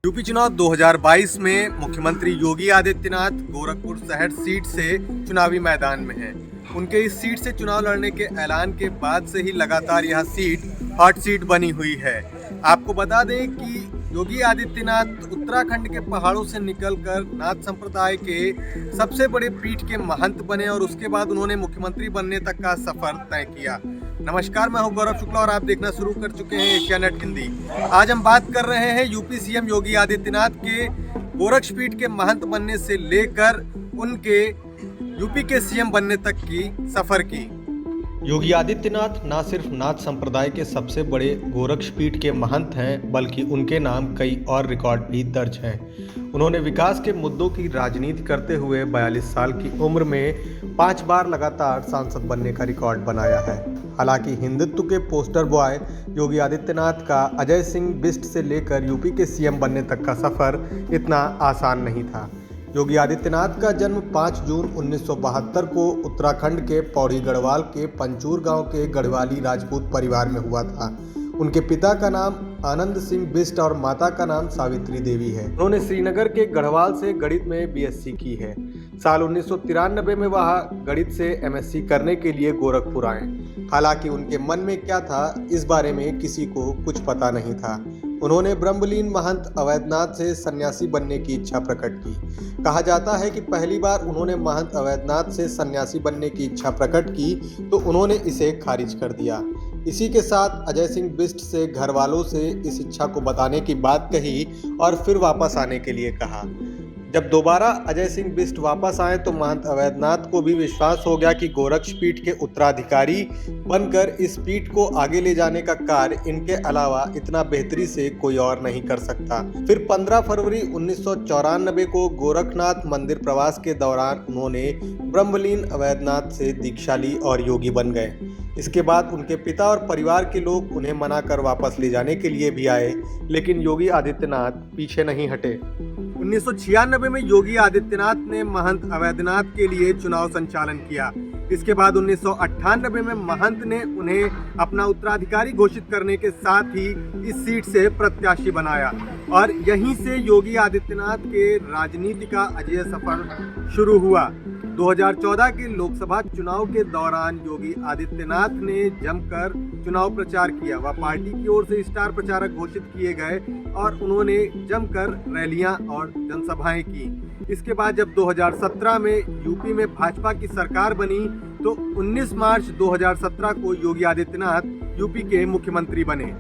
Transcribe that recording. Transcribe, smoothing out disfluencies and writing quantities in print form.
UP चुनाव 2022 में मुख्यमंत्री योगी आदित्यनाथ गोरखपुर शहर सीट से चुनावी मैदान में हैं। उनके इस सीट से चुनाव लड़ने के ऐलान के बाद से ही लगातार यह सीट हॉट सीट बनी हुई है। आपको बता दें कि योगी आदित्यनाथ उत्तराखंड के पहाड़ों से निकलकर नाथ संप्रदाय के सबसे बड़े पीठ के महंत बने और उसके बाद उन्होंने मुख्यमंत्री बनने तक का सफर तय किया। नमस्कार, मैं हूं गौरव शुक्ला और आप देखना शुरू कर चुके हैं एशियानेट हिंदी। आज हम बात कर रहे हैं यूपी सीएम योगी आदित्यनाथ के गोरक्षपीठ के महंत बनने से लेकर उनके यूपी के सीएम बनने तक की सफर की। योगी आदित्यनाथ न सिर्फ नाथ संप्रदाय के सबसे बड़े गोरक्षपीठ के महंत हैं, बल्कि उनके नाम कई और रिकॉर्ड भी दर्ज हैं। उन्होंने विकास के मुद्दों की राजनीति करते हुए 42 साल की उम्र में 5 बार लगातार सांसद बनने का रिकॉर्ड बनाया है। हालांकि हिंदुत्व के पोस्टर बॉय योगी आदित्यनाथ का अजय सिंह बिष्ट से लेकर यूपी के सीएम बनने तक का सफर इतना आसान नहीं था। योगी आदित्यनाथ का जन्म 5 जून 1972 को उत्तराखंड के पौड़ी गढ़वाल के पंचूर गांव के गढ़वाली राजपूत परिवार में हुआ था। उनके पिता का नाम आनंद सिंह बिष्ट और माता का नाम सावित्री देवी है। उन्होंने श्रीनगर के गढ़वाल से गणित में बीएससी की है। साल 1993 में वह गणित से एमएससी करने के लिए गोरखपुर आए। हालांकि उनके मन में क्या था, इस बारे में किसी को कुछ पता नहीं था। उन्होंने ब्रह्मलीन महंत अवैधनाथ से सन्यासी बनने की इच्छा प्रकट की। कहा जाता है कि पहली बार उन्होंने महंत अवैधनाथ से सन्यासी बनने की इच्छा प्रकट की तो उन्होंने इसे खारिज कर दिया। इसी के साथ अजय सिंह बिष्ट से घर वालों से इस इच्छा को बताने की बात कही और फिर वापस आने के लिए कहा। जब दोबारा अजय सिंह बिष्ट वापस आए तो महंत अवैधनाथ को भी विश्वास हो गया कि गोरक्षपीठ के उत्तराधिकारी बनकर इस पीठ को आगे ले जाने का कार्य इनके अलावा इतना बेहतरी से कोई और नहीं कर सकता। फिर 15 फरवरी 1994 को गोरखनाथ मंदिर प्रवास के दौरान उन्होंने ब्रह्मलीन अवैधनाथ से दीक्षा ली और योगी बन गए। इसके बाद उनके पिता और परिवार के लोग उन्हें मनाकर वापस ले जाने के लिए भी आए, लेकिन योगी आदित्यनाथ पीछे नहीं हटे। 1996 में योगी आदित्यनाथ ने महंत अवैधनाथ के लिए चुनाव संचालन किया। इसके बाद 1998 में महंत ने उन्हें अपना उत्तराधिकारी घोषित करने के साथ ही इस सीट से प्रत्याशी बनाया और यहीं से योगी आदित्यनाथ के राजनीति का अजय सफर शुरू हुआ। 2014 के लोकसभा चुनाव के दौरान योगी आदित्यनाथ ने जमकर चुनाव प्रचार किया। वह पार्टी की ओर से स्टार प्रचारक घोषित किए गए और उन्होंने जमकर रैलियां और जनसभाएं की। इसके बाद जब 2017 में यूपी में भाजपा की सरकार बनी तो 19 मार्च 2017 को योगी आदित्यनाथ यूपी के मुख्यमंत्री बने।